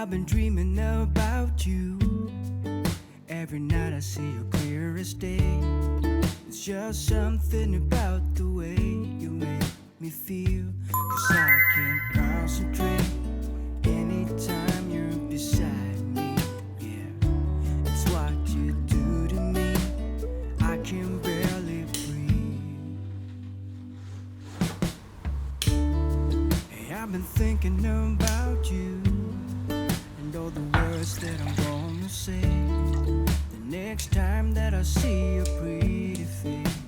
I've been dreaming about you. Every night I see you clear as day. It's just something about the way you make me feel. 'Cause I can't concentrate anytime you're beside me. Yeah, it's what you do to me. I can barely breathe. Hey, I've been thinking about you and all the words that I'm gonna say the next time that I see your pretty face.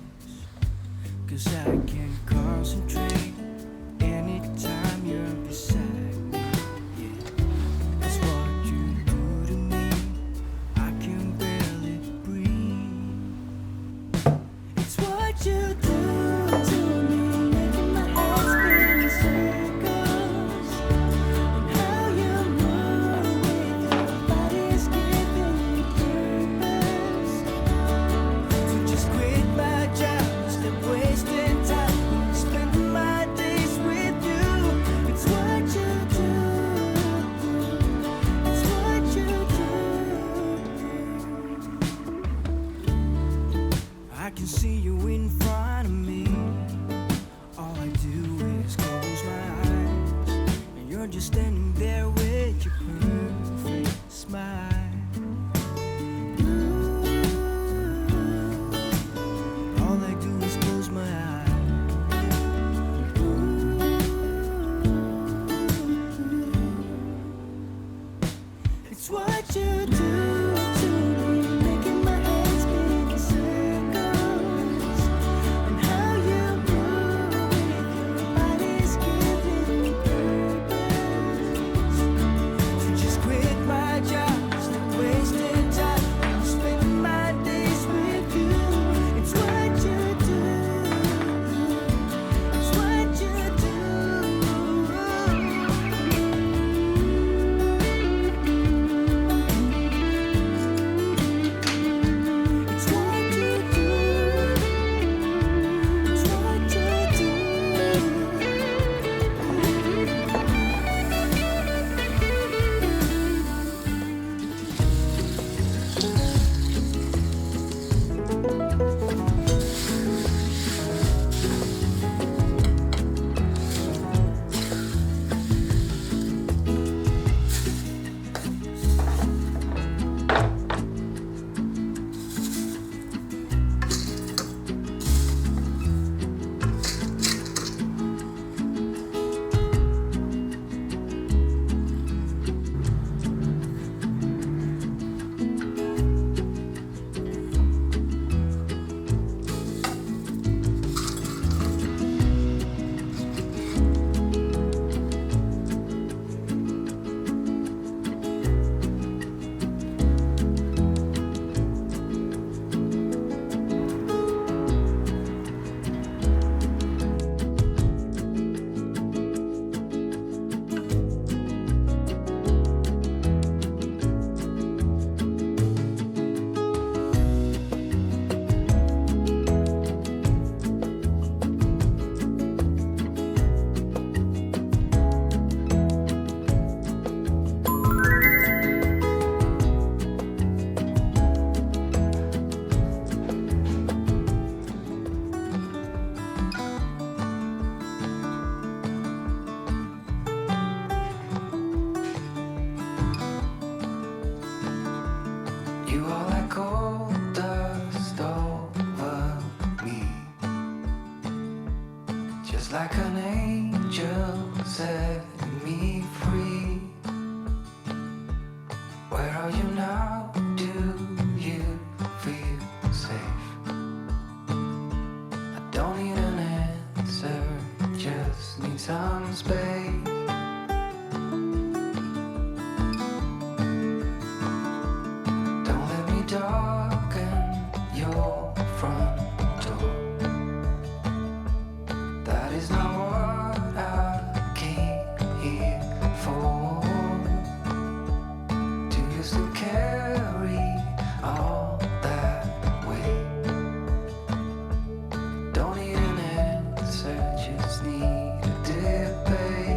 'Cause I can't concentrate anytime you're beside me. Yeah, that's what you do to me. I can barely breathe. It's what you do to me, making my head spin in circles. And how you move with your body's giving me purpose. So just quit my job, stop wasting time, spending my days with you. It's what you do. It's what you do. I can see you in front of me. All I do is close my eyes, and you're just standing there with your perfect smile. All I do is close my eyes. It's what you do to me, making my head spin in circles. And how you move with your body's giving me purpose. So just quit my job, stop wasting time, I'm spending my days with you. It's what you do. It's what you do. It's what you do. It's what you do. You are like gold dust over me, just like an angel setting me free. Where are you now? Do you feel safe? I don't need an answer, just need some space. Don't let me darken your front door. That is not what I came here for. Do you still carry all that weight? Don't need an answer, just need a debate.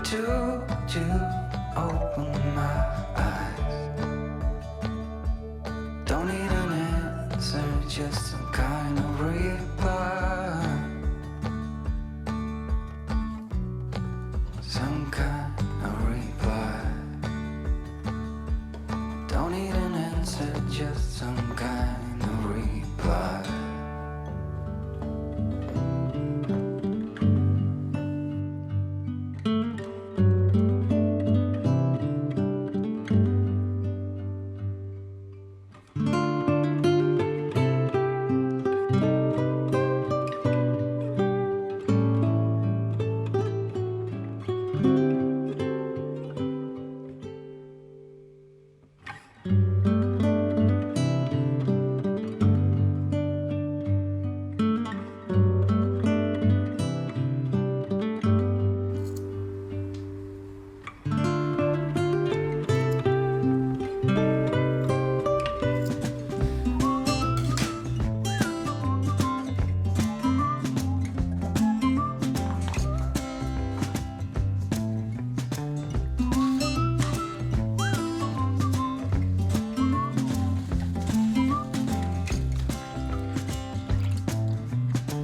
to open my eyes. Don't need an answer, just some kind of reply. Some kind of reply. Don't need an answer, just some kind of reply.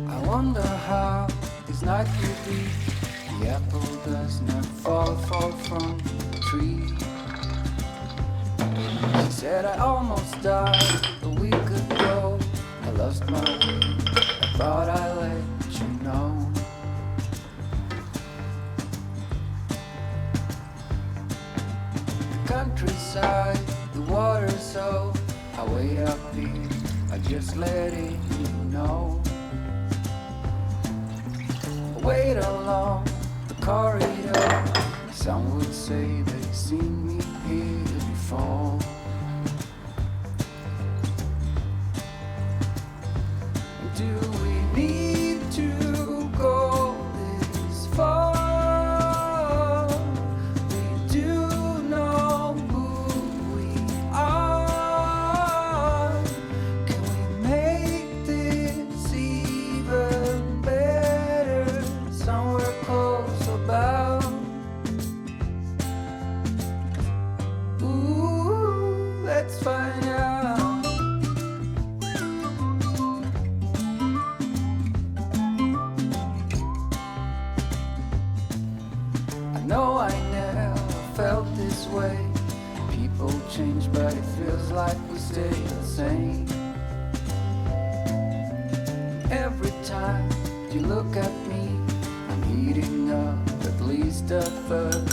I wonder how this night will be. The apple does not fall from the tree. She said I almost died a week ago. I lost my way, I thought I'd let you know. The countryside, the water so I wait up here, I just letting you know. Wait along the corridor. Some would say they've seen me here before. Do we need to go this far? We do know who we are. Can we make this even better? Somewhere close about. Ooh, let's find out. I know I never felt this way. People change, but it feels like we stay the same. Every time you look at me, I'm heating up at least a third